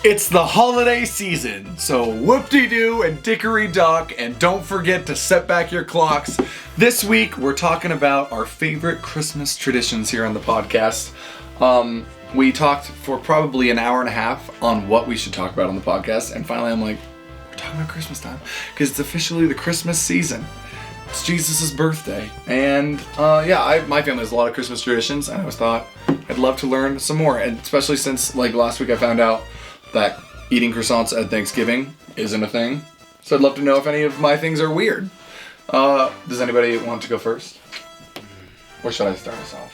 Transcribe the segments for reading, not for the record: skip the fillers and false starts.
It's the holiday season, so whoop-de-doo and dickory-dock, and don't forget to set back your clocks. This week, we're talking about our favorite Christmas traditions here on the podcast. We talked for probably an hour and a half on what we should talk about on the podcast, and finally I'm like, we're talking about Christmas time, because it's officially the Christmas season. It's Jesus' birthday, and my family has a lot of Christmas traditions, and I always thought I'd love to learn some more, and especially since, like, last week I found out that eating croissants at Thanksgiving isn't a thing. So I'd love to know if any of my things are weird. Does anybody want to go first? Or should I start us off?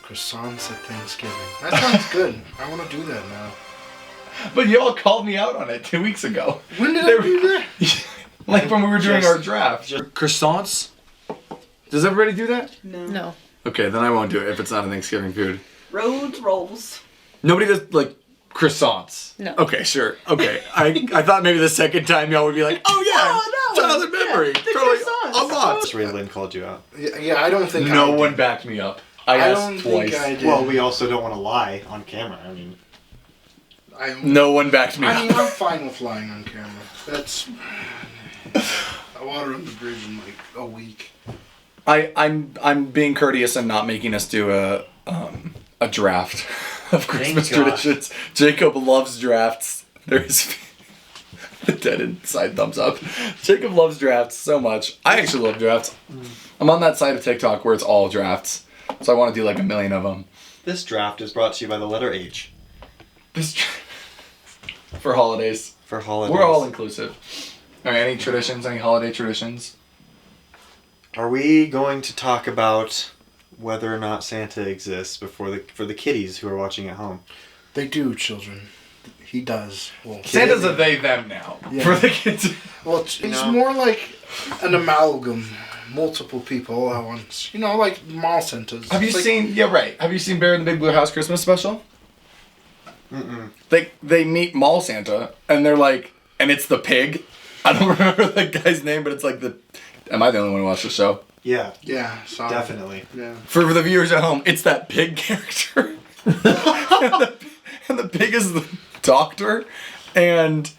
Croissants at Thanksgiving. That sounds good. I want to do that now. But y'all called me out on it 2 weeks ago. When did I do that? Like when we were doing our draft. Croissants? Does everybody do that? No. Okay, then I won't do it if it's not a Thanksgiving food. Roads, rolls. Nobody does, like, croissants? No. Okay, sure. Okay. I thought maybe the second time y'all would be like, oh yeah, childhood memory. Yeah, the Totally croissants. a lot. Just Raylan called you out. Yeah, I don't think No I one did. backed me up. I I don't asked think twice. I did. Well, we also don't want to lie on camera. I mean, No one backed me I'm up. fine with lying on camera. That's... I water on the bridge in like a week. I'm being courteous and not making us do a draft of Christmas God. traditions. Jacob loves drafts. There's the dead inside thumbs up. Jacob loves drafts so much. I actually love drafts. I'm on that side of TikTok where it's all drafts. So I want to do like 1 million of them. this draft is brought to you by the letter H For holidays. for holidays. We're all inclusive. Alright, any traditions? Any holiday traditions? Are we going to talk about whether or not Santa exists for the kiddies who are watching at home? They do, children. He does. Well, Santa's a they them now. Yeah. For the kids. well it's know? more like an amalgam. Multiple people all at once. You know, like mall Santas. Have you It's like- seen? Yeah, right. Have you seen Bear in the Big Blue House Christmas special? Mm-mm. They meet Mall Santa and they're like, and it's the pig. I don't remember the guy's name, but it's like the. Am I the only one who watched the show? Yeah, Yeah, sorry. definitely. Yeah. For the viewers at home, it's that pig character, and the pig is the doctor, and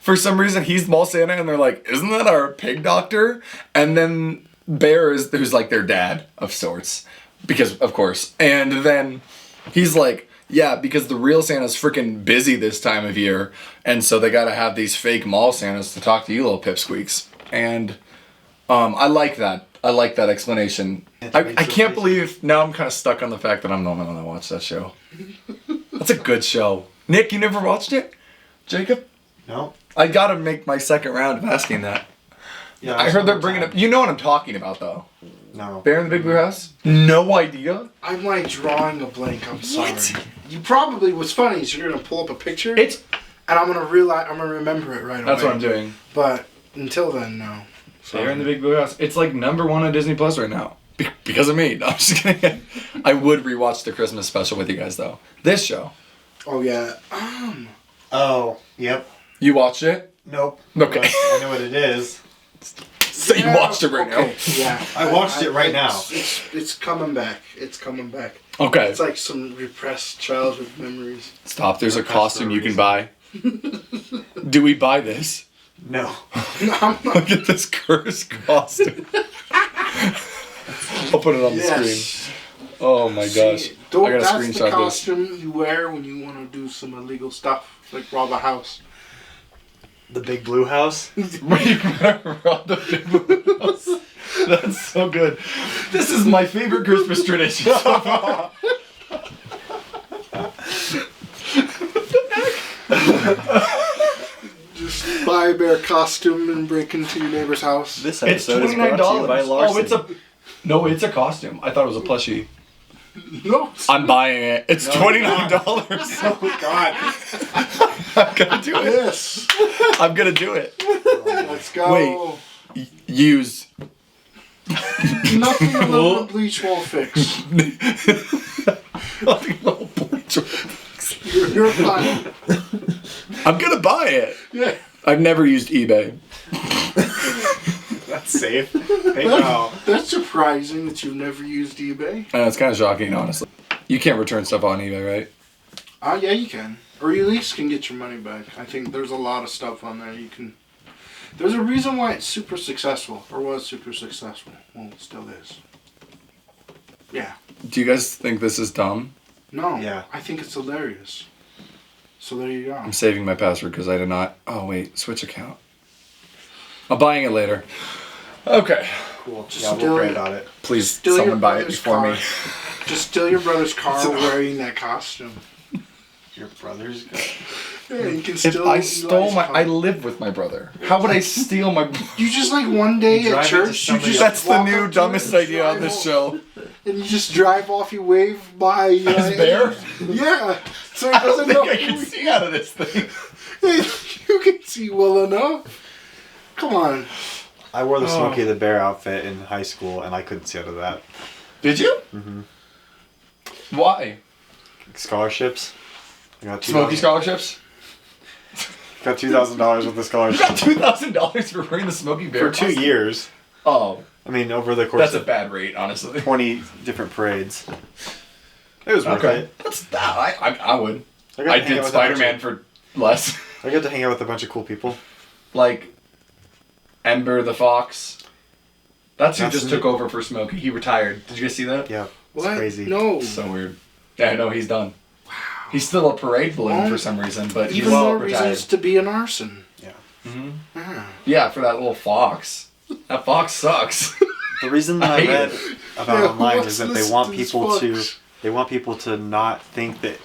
for some reason he's Mall Santa, and they're like, isn't that our pig doctor? And then Bear is who's like their dad of sorts, because of course, and then he's like, yeah, because the real Santa's freaking busy this time of year, and so they gotta have these fake Mall Santas to talk to you little pipsqueaks, and I like that. I like that explanation. I can't believe now I'm kind of stuck on the fact that I'm the only one that watched that show. That's a good show. Nick, you never watched it? Jacob? No? I gotta make my second round of asking that. Yeah, I heard they're bringing up. You know what I'm talking about, though. No. Bear in the Big Blue House? No idea. I'm like drawing a blank. I'm sorry. What? You probably, what's funny is you're gonna pull up a picture It's. and I'm gonna remember it right away. That's what I'm doing. But until then, no. Bear in the Big Blue House. It's like #1 on Disney Plus right now. Because of me. No, I'm just kidding. I would rewatch the Christmas special with you guys, though. This show. Oh yeah. Oh, yep. You watched it? Nope. Okay. But I know what it is. So you watched it right okay, Yeah. I watched it right now. It's coming back. It's coming back. now. Okay. It's like some repressed childhood memories. Stop. There's a That's costume the you can reason. buy. Do we buy this? No. No, I'm not. Look at this cursed costume. I'll put it on the Yes. screen. Oh my gosh. See, don't- I gotta that's the screenshot this. costume you wear when you want to do some illegal stuff, like rob a house. The Big Blue House? Rob the Big Blue House. That's so good. This is my favorite Christmas tradition so far. Just buy a bear costume and break into your neighbor's house. This It's episode is brought to you by $29. Larson. Oh, it's a. No, it's a costume. I thought it was a plushie. No. I'm buying it. It's No, $29. Oh God. I'm gonna do it. Yes. I'm gonna do it. Let's go. Wait. Used. Nothing a little bleach won't fix. You're fine. I'm gonna buy it. Yeah. I've never used eBay. That's safe. Hey, no. That's surprising that you've never used eBay. And it's kind of shocking, honestly. You can't return stuff on eBay, right? Yeah, you can. Or you at least can get your money back. I think there's a lot of stuff on there you can... There's a reason why it's super successful, or was super successful. Well, it still is. Yeah. Do you guys think this is dumb? No. Yeah. I think it's hilarious. So there you go. I'm saving my password because I did not. Oh wait, switch account. I'm buying it later. Okay. Cool. Just Yeah, steal we'll pray it. about it. Please, Steal your someone buy it brother's before car. me. Just steal your brother's car wearing that costume. Your brother's Yeah, you can If steal I Eli's stole my, car. I live with my brother. How would I steal my? You just like one day You at drive into church, you somebody just That's the walk new up to dumbest it and idea on drive this off- show. And you just drive off, you wave by. As bear? Yeah. So he I don't doesn't think know. I can see out of this thing. You can see well enough. Come on. I wore the Oh. Smokey the Bear outfit in high school, and I couldn't see out of that. Did you? Mm-hmm. Why? Scholarships. I got Smoky scholarships. Got $2,000 with the You scholarship got $2,000 for wearing the Smoky Bear for 2 costume? years. Oh, I mean, over the course that's a of bad rate, honestly. 20 different parades. It was worth Okay, it. that's that. I would. got to I hang out did with a Spider-Man bunch for less. I got to hang out with a bunch of cool people. Like Ember the Fox. That's who That's just neat. took over for Smokey. He retired. Did you guys see that? Yeah, it's What? crazy. No. So weird. Yeah, I know he's done. Wow. He's still a parade balloon Well, for some reason, but he's Even more retired. reasons to be an arson. hmm Yeah. Yeah, for that little fox. That fox sucks. The reason I I hate read it. about Yeah, online what's is that this- they want this people fox? to not think that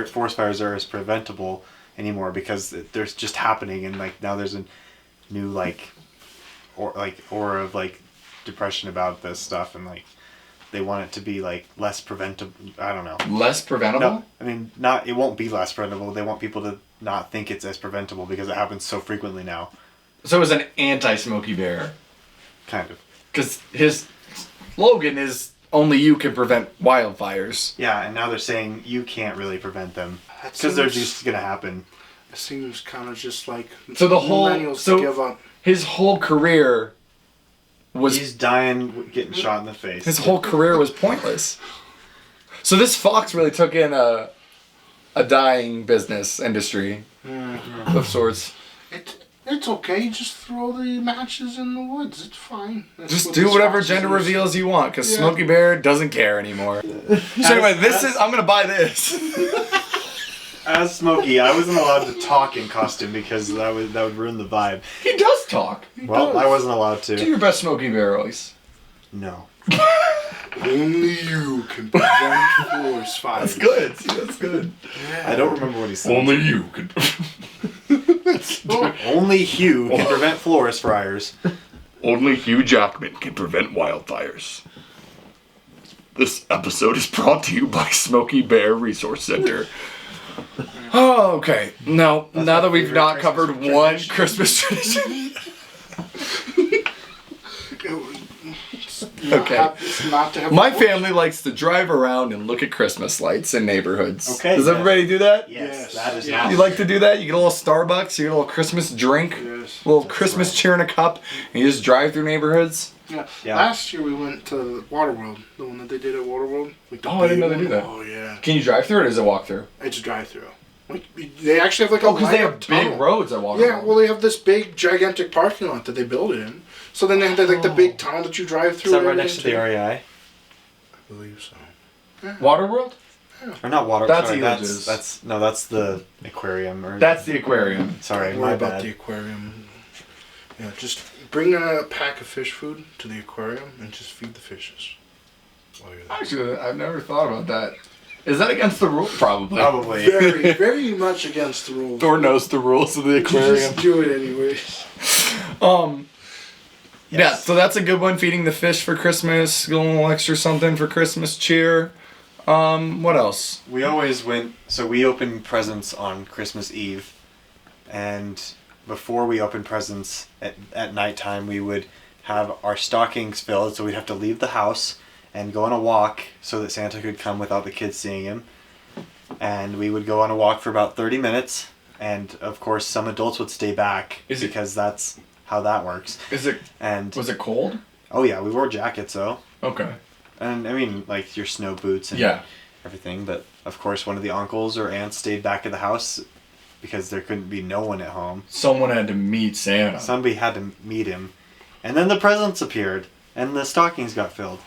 forest fires are as preventable anymore because they're just happening, and like now there's a new aura of like depression about this stuff, and like they want it to be like less preventable. I don't know. Less preventable? No, I mean not. It won't be less preventable. They want people to not think it's as preventable because it happens so frequently now. So it was an anti-Smokey Bear. Kind of. Because his slogan is only you can prevent wildfires. Yeah, and now they're saying you can't really prevent them That because they're seems- just gonna happen. It seems kind of just like So the whole- millennials so- give up. His whole career was He's dying, getting shot in the face. his whole career was pointless. So this fox really took in a dying business industry of sorts. It's okay. Just throw the matches in the woods. It's fine. That's Just what do this whatever fox gender is. reveals you want, because Yeah. Smokey Bear doesn't care anymore. So anyway, I'm gonna buy this. As Smokey, I wasn't allowed to talk in costume because that would ruin the vibe. He does talk. Well, does. I wasn't allowed Do to. your best Smokey Bear voice. No. Only you can prevent forest fires. That's good. See, that's good. I don't remember what he said. Only you can. Only Hugh can prevent forest fires. Only Hugh Jackman can prevent wildfires. This episode is brought to you by Smokey Bear Resource Center. Oh, okay. Now that we've favorite not Christmas covered tradition. one Christmas tradition. Okay. Not to have My a forest- family likes to drive around and look at Christmas lights in neighborhoods. Okay, Does yes. everybody do that? Yes, Yes. that is Yeah. not. You like to do that? You get a little Starbucks, you get a little Christmas drink, Yes. a little Christmas right. cheer in a cup, and you just drive through neighborhoods. Yeah. Yeah. Last year we went to Waterworld, the one that they did at Waterworld. Like the Oh, I didn't know big they do one. that. Oh yeah, Can you drive through it or is it walk through? it's a drive-through. Like they actually have like a Oh, because they lineup have tunnel. big roads at Walmart. Yeah, well they have this big gigantic parking lot that they build it in. So then they have like the big tunnel that you drive through. Is that and right next to the everything, REI? too. I believe so. Waterworld? Or not water? That's sorry, Elage's. that's the aquarium. Or That's the aquarium. sorry, Don't worry my about bad. the aquarium. Yeah, just bring a pack of fish food to the aquarium and just feed the fishes. While you're there. Actually, I've never thought about that. Is that against the rule? Probably. Probably. Very, very much against the rules. Thor knows the rules of the You aquarium. just do it anyways. Yeah, Yes. so that's a good one. Feeding the fish for Christmas, a little extra something for Christmas cheer. What else? We always went. So we opened presents on Christmas Eve, and before we opened presents at nighttime, we would have our stockings filled. So we'd have to leave the house and go on a walk so that Santa could come without the kids seeing him. And we would go on a walk for about 30 minutes, and of course some adults would stay back Is it- because that's how that works. Was it And cold? oh yeah, we wore jackets though. Okay. And I mean, like your snow boots and Yeah. everything. But of course, one of the uncles or aunts stayed back at the house because there couldn't be no one at home. Someone had to meet Santa. Somebody had to meet him. And then the presents appeared, and the stockings got filled.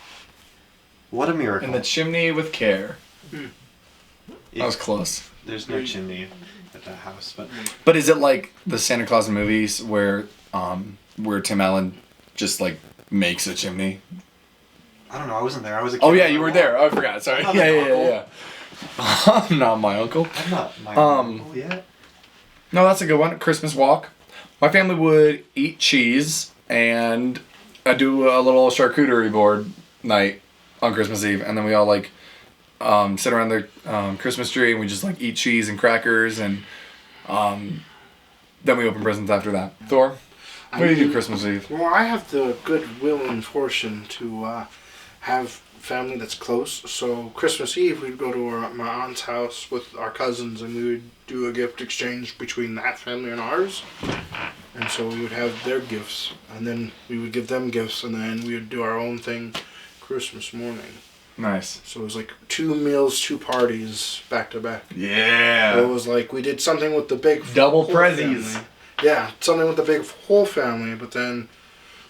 What a miracle. And the chimney with care. That was close. There's no chimney at that house. But is it like the Santa Claus movies where Tim Allen just like makes a chimney? I don't know. I wasn't there. I was a kid. Oh yeah, you were there. Oh, I forgot. Sorry. I'm not Yeah. I'm not my uncle. I'm not my uncle yet. No, that's a good one. Christmas walk. My family would eat cheese and do a little charcuterie board night on Christmas Eve, and then we all like sit around the Christmas tree and we just like eat cheese and crackers, and then we open presents after that. Thor, what do you do Christmas Eve? Well, I have the goodwill and fortune to have family that's close. So Christmas Eve, we'd go to my aunt's house with our cousins, and we would do a gift exchange between that family and ours. And so we would have their gifts, and then we would give them gifts, and then we would do our own thing Christmas morning. Nice. So it was like 2 meals, 2 parties back to back. Yeah. It was like we did something with the big Double whole prezzies. family. Yeah, something with the big whole family, but then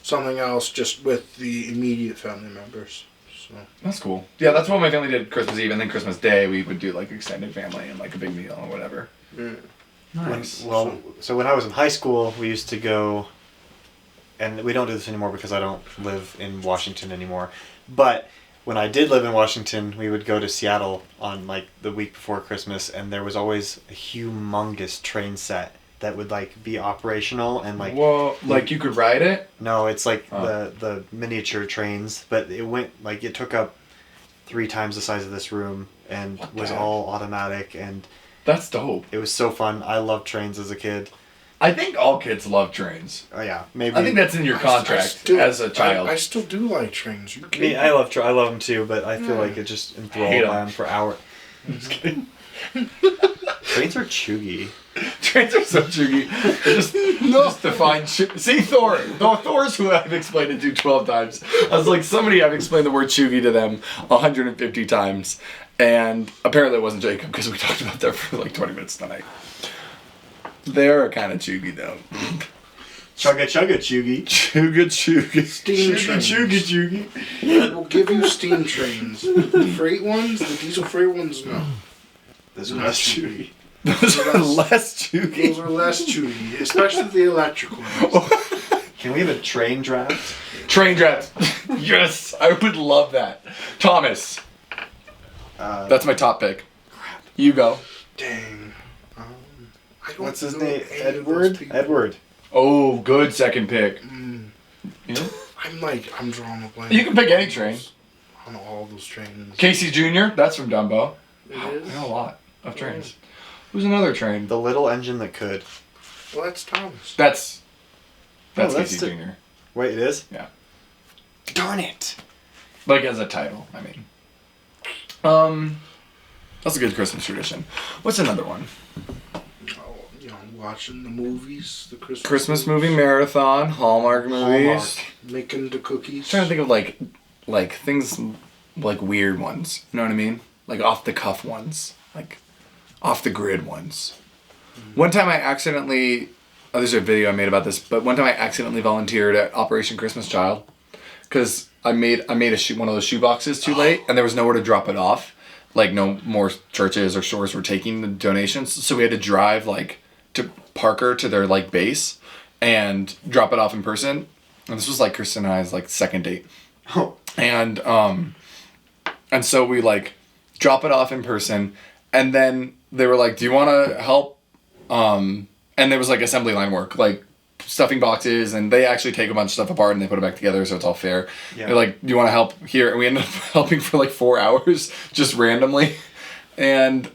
something else just with the immediate family members. So That's cool. Yeah, that's what my family did Christmas Eve, and then Christmas Day we would do like extended family and like a big meal or whatever. yeah. Nice. So when I was in high school, we used to go, and we don't do this anymore because I don't live in Washington anymore. But when I did live in Washington, we would go to Seattle on like the week before Christmas, and there was always a humongous train set that would like be operational and like. Whoa, like you could ride it? No, it's like Oh. the miniature trains, but it took up 3 times the size of this room and What the was heck? all automatic, and That's dope. it was so fun. I loved trains as a kid. I think all kids love trains. Oh yeah, maybe. I think that's in your contract as a child. I still do like trains. You Me, kidding? I love them too, but I feel Yeah. like it just Hate enthralled 'em. them for hours. Just kidding. Trains are chuggy. Trains are so chuggy. Just define see Thor. Thor's who I've explained it to 12 times. I was like, I've explained the word chuggy to them 150 times. And apparently it wasn't Jacob because we talked about that for like 20 minutes tonight. They're kind of chuggy though. Chugga chuggy. Chugga. Steam trains. chuggy. We'll give you steam trains. The freight ones, the diesel freight ones, no. Those are are less chuggy. Those are less Those chuggy. are less chewy, especially the electric ones. Can we have a train draft? Train draft. Yes, I would love that. Thomas. That's my top pick. You go. Dang. I don't What's his know name? any of those people. Edward. Oh, good second pick. Mm. You know? I'm drawing a blank. You can pick any train. On all those trains. Casey Jr., that's from Dumbo. It I is? know a lot of trains. Who's another train? The little engine that could. Well, that's Thomas. That's that's Casey the- Jr. Wait, it is? Yeah. Darn it. Like as a title, I mean. That's a good Christmas tradition. What's another one? Oh, watching the movies, the Christmas movie marathon, Hallmark movies. Hallmark, making the cookies. I'm trying to think of like things like weird ones. You know what I mean? Like off the cuff ones, like off the grid ones. One time I accidentally, there's a video I made about this, but one time I accidentally volunteered at Operation Christmas Child because I made one of those shoe boxes too late, and there was nowhere to drop it off. Like no more churches or stores were taking the donations, so we had to drive like to Parker to their like base and drop it off in person. And this was like Kristen and I's like second date. Oh. And so we like drop it off in person, and then they were like, do you want to help? And there was like assembly line work, like stuffing boxes, and they actually take a bunch of stuff apart and they put it back together so it's all fair. Yeah. They're like, do you want to help here? And we ended up helping for like 4 hours just randomly. And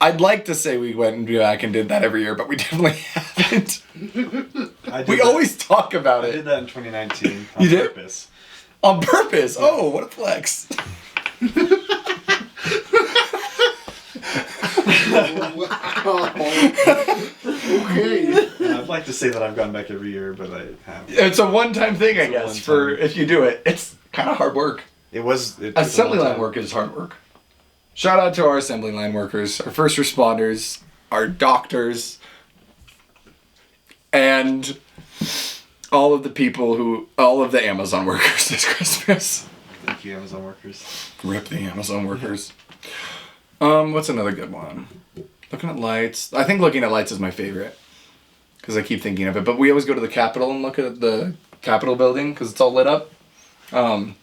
I'd like to say we went and back and did that every year, but we definitely haven't. We always talk about I did it. that in 2019 on You did? purpose. On purpose. Oh, what a flex. Okay. I'd like to say that I've gone back every year, but I haven't. It's a one-time thing, I It's a guess, one-time. for if you do it. It's kind of hard work. It was. It took a Assembly long line time. work is hard work. shout out to our assembly line workers, our first responders, our doctors, and all of the Amazon workers this Christmas. Thank you, Amazon workers. Rip the Amazon workers. What's another good one? Looking at lights. I think looking at lights is my favorite. Because I keep thinking of it. But we always go to the Capitol and look at the Capitol building because it's all lit up. Done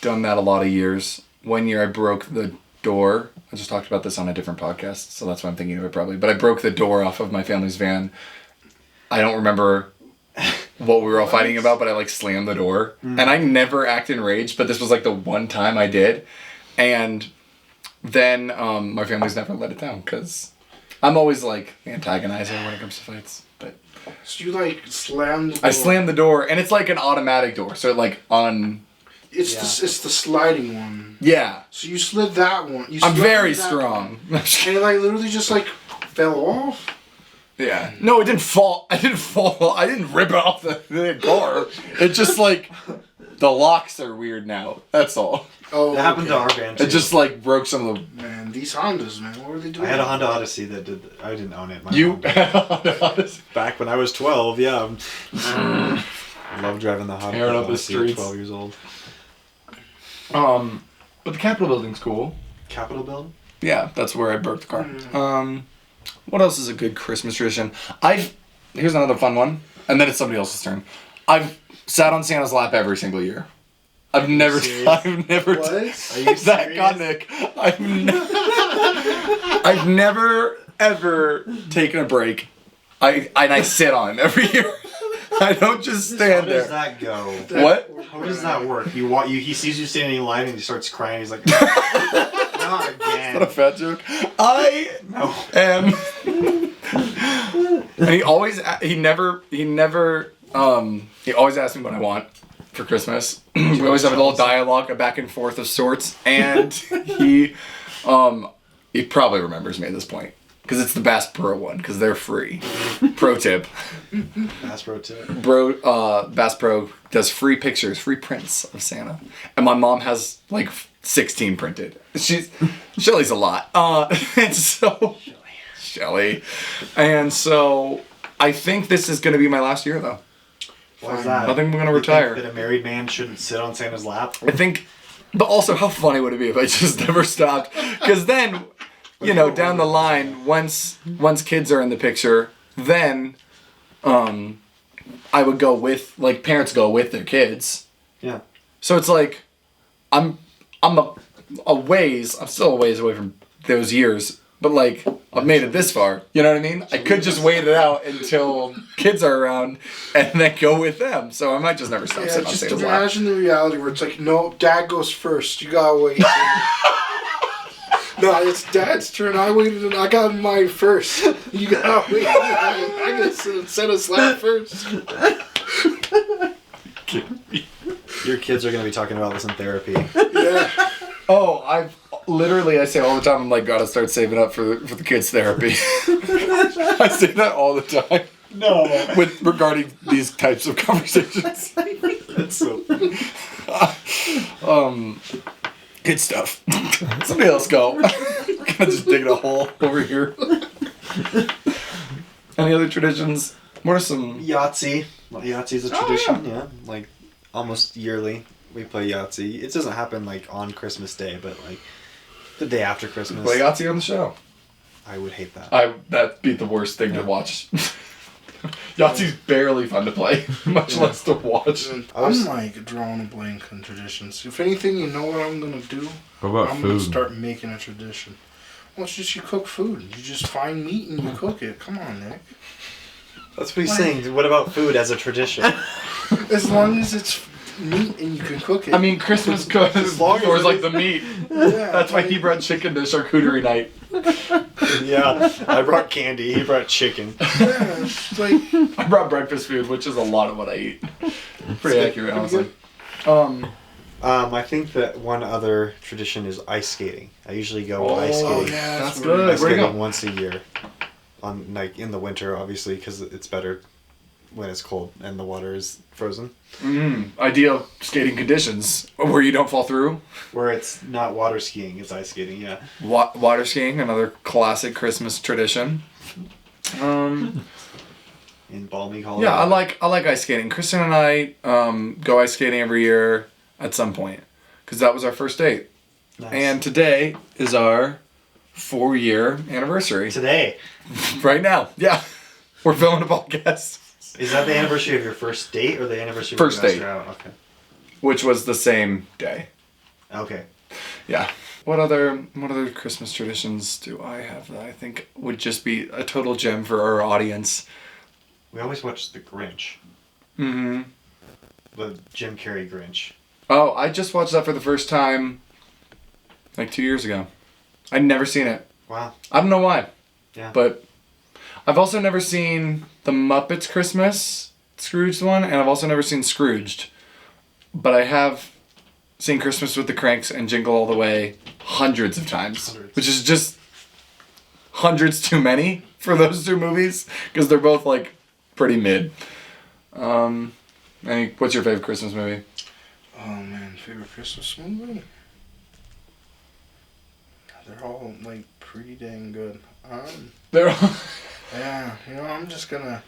that a lot of years. One year I broke the door. I just talked about this on a different podcast, so that's why I'm thinking of it probably. But I broke the door off of my family's van. I don't remember what we were all fighting about, but I like slammed the door. And I never act enraged, but this was like the one time I did. And then my family's never let it down because I'm always like antagonizer when it comes to fights. But So you like slammed the door. I slammed the door, and it's like an automatic door, so it like It's the sliding one. Yeah. So you slid that one. I'm very strong. And it like literally just like fell off. Yeah. No, it didn't fall. I didn't fall. I didn't rip off the door. It just like the locks are weird now. That's all. Oh, That happened to our van too. It just like broke some of the. Man, these Hondas, man, what were they doing? I had a Honda Odyssey that did. I didn't own it. My You. mom did. Back when I was 12, yeah. I love driving the Honda Tearing up the Odyssey at streets. 12 years old. But the Capitol building's cool. Capitol building? Yeah, that's where I broke the car. What else is a good Christmas tradition? Here's another fun one, and then it's somebody else's turn. I've sat on Santa's lap every single year. I've never. What? Are you That serious? God, Nick. I've never ever taken a break. I sit on it every year. I don't just How stand does there. that go? What? How does that work? He sees you standing in line and he starts crying. He's like, not again. What a fat joke. I No. am. And he always asks me what I want for Christmas. We always have a little dialogue, a back and forth of sorts, and he probably remembers me at this point because it's the Bass Pro one because they're free. Pro tip. Bass Pro tip. Bass Pro does free pictures, free prints of Santa, and my mom has like 16 printed. Shelly's a lot, and so Shelly, and so I think this is gonna be my last year though. Why is that? I think I'm gonna You retire. think that a married man shouldn't sit on Santa's lap? I think, but also how funny would it be if I just never stopped? Because then, down the line, once kids are in the picture, then, I would go with parents go with their kids. Yeah. So it's like, I'm a ways. I'm still a ways away from those years, but I've made it this far. You know what I mean? I could just wait it out until kids are around, and then go with them. So I might just never stop Yeah, sitting on just Santa's lap. imagine the reality where it's like, no, Dad goes first. You gotta wait. No, it's Dad's turn. I waited and I got mine first. You gotta wait. I gotta sit on slap first. Your kids are going to be talking about this in therapy. Yeah. Oh, I say all the time, I'm like, gotta start saving up for the kids' therapy. I say that all the time. No. Regarding these types of conversations. That's so funny. Good stuff. Somebody else go. I'm just digging a hole over here. Any other traditions? What are some? Yahtzee. Yahtzee's a tradition, yeah. Almost yearly we play Yahtzee. It doesn't happen on Christmas Day, but the day after Christmas. Play Yahtzee on the show. I would hate that. That'd be the worst thing to watch. Yahtzee's barely fun to play, much less to watch. I'm drawing a blank on traditions. If anything, you know what I'm gonna do? What about I'm gonna food? start making a tradition. Well, it's just you cook food. You just find meat and you cook it. Come on, Nick. That's what he's saying. What about food as a tradition? As long as it's meat and you can cook it. I mean, Christmas goes as long as the meat. yeah, That's why he brought chicken to charcuterie night. Yeah, I brought candy. He brought chicken. Yeah, it's I brought breakfast food, which is a lot of what I eat. Pretty accurate, honestly. I think that one other tradition is ice skating. I usually go ice Oh skating. yeah, That's really good. Ice Where'd you skating go? once a year, in the winter, obviously, because it's better when it's cold and the water is frozen. Ideal skating conditions where you don't fall through. Where it's not water skiing, it's ice skating, yeah. Water skiing, another classic Christmas tradition. In balmy Colorado. Yeah, I like ice skating. Kristen and I go ice skating every year at some point because that was our first date. Nice. And today is our 4-year anniversary. Today. Right now, yeah. We're filming a podcast. Is that the anniversary of your first date or the anniversary First when you date. guys were out? Okay. Which was the same day. Okay. Yeah. What other Christmas traditions do I have that I think would just be a total gem for our audience? We always watch The Grinch. Mm-hmm. The Jim Carrey Grinch. Oh, I just watched that for the first time like 2 years ago. I'd never seen it. Wow. I don't know why. Yeah. But I've also never seen the Muppets Christmas Scrooged one, and I've also never seen Scrooged. But I have seen Christmas with the Cranks and Jingle All the Way hundreds of times. Which is just hundreds too many for those two movies, because they're both like pretty mid. What's your favorite Christmas movie? Oh man, favorite Christmas movie? They're all like pretty dang good. They're all... Yeah, I'm just gonna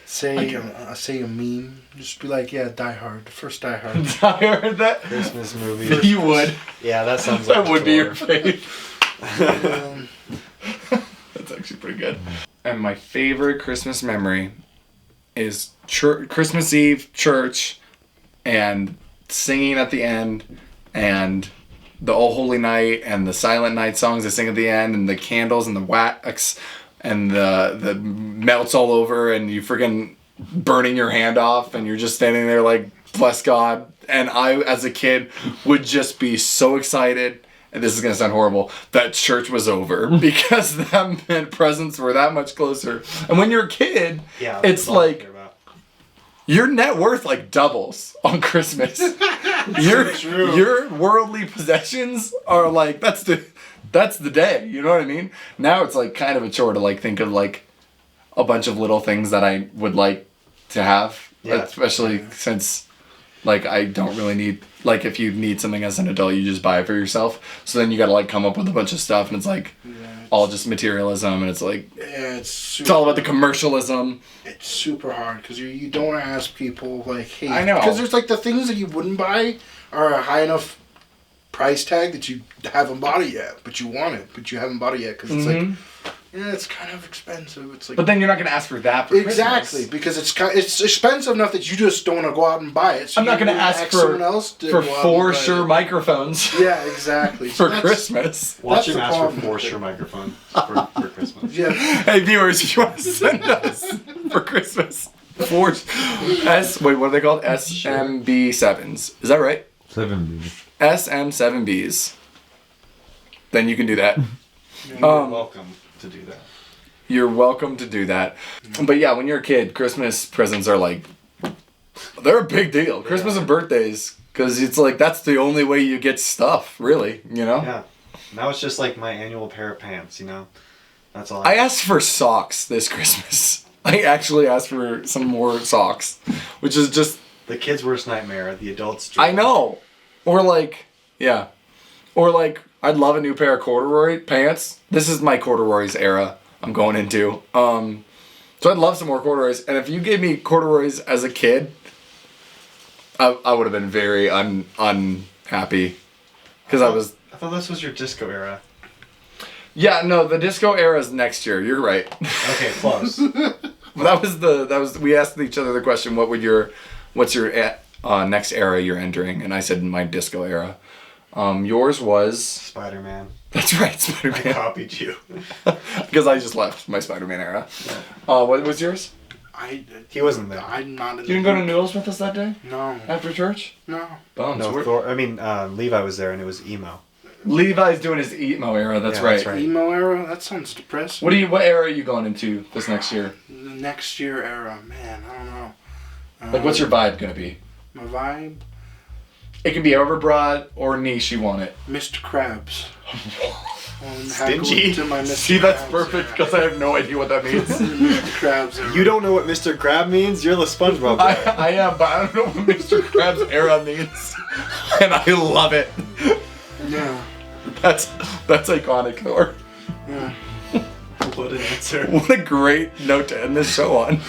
say a meme. Just be like, yeah, Die Hard. The first Die Hard. I heard that. Christmas movie. You would. Yeah, that sounds like That would be your favorite. fave. That's actually pretty good. And my favorite Christmas memory is Christmas Eve, church, and singing at the end, and the Oh Holy Night, and the Silent Night songs they sing at the end, and the candles, and the wax, and the melts all over, and you freaking burning your hand off, and you're just standing there like, bless God. And I, as a kid, would just be so excited, and this is going to sound horrible, that church was over, because that meant presents were that much closer. And when you're a kid, Yeah, it's that's all I like, care about. your net worth like doubles on Christmas. Your worldly possessions are like, that's the day, you know what I mean? Now it's like kind of a chore to like think of like a bunch of little things that I would like to have, Yeah. especially since like I don't really need, like if you need something as an adult, you just buy it for yourself. So then you gotta like come up with a bunch of stuff, and it's like all just materialism, and it's like, Yeah, it's all about the commercialism. It's super hard because you don't want to ask people like, hey, I know. because there's like the things that you wouldn't buy are a high enough price tag that you haven't bought it yet, but you want it, but you haven't bought it yet because it's like, yeah, it's kind of expensive. It's like, But then you're not gonna ask for that for exactly Christmas. because it's expensive enough that you just don't want to go out and buy it. So I'm not you gonna wanna ask someone else to for go out 4 and buy Shure it. microphones Yeah, exactly. for that's- Christmas. Watch That's him the ask for problem 4 with it. Shure microphones for Christmas. Yeah, Hey viewers, if you want to send us for Christmas 4 what are they called? SMB7s. Is that right? 7. SM7Bs. Then you can do that. You're welcome to do that. You're welcome to do that. But yeah, when you're a kid, Christmas presents are like, they're a big deal. Christmas and birthdays, because it's like, that's the only way you get stuff, really, you know? Yeah. Now it's just like my annual pair of pants, you know? That's all I asked for socks this Christmas. I actually asked for some more socks, which is just, The kid's worst nightmare, the adult's dream. I know. Or like, yeah. Or like, I'd love a new pair of corduroy pants. This is my corduroys era I'm going into. So I'd love some more corduroys. And if you gave me corduroys as a kid, I would have been very unhappy. Because I thought this was your disco era. Yeah, no, the disco era is next year. You're right. Okay, close. We asked each other the question, what's your next era you're entering? And I said my disco era. Yours was... Spider-Man. That's right, I Spider-Man. copied you. Because I just left my Spider-Man era. What was yours? He wasn't there. I'm not. You didn't go to Noodles with us that day? No, After church? no. Bums. No, Thor. I mean, Levi was there, and it was emo. Levi's doing his emo era, that's Yeah, right. that's right. Emo era. That sounds depressing. What era are you going into this next year? The next year era, man. I don't know. Like, what's your vibe gonna be? My vibe? It can be overbroad or niche, you want it. Mr. Krabs. Stingy? To my Mr. See, that's Krabs perfect era. because I have no idea what that means. Mr. Krabs era. You don't know what Mr. Crab means? You're the SpongeBob guy. I am, but I don't know what Mr. Krabs era means. And I love it. Yeah. That's iconic, Thor. Yeah. What an answer. What a great note to end this show on.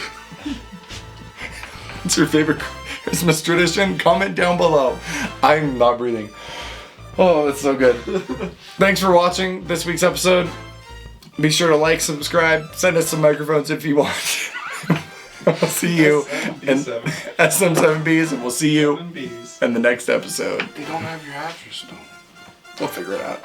What's your favorite Christmas tradition? Comment down below. I'm not breathing. Oh, that's so good. Thanks for watching this week's episode. Be sure to like, subscribe, send us some microphones if you want. We'll see you in SM7Bs, and we'll see you in the next episode. They don't have your address, though. We'll figure it out.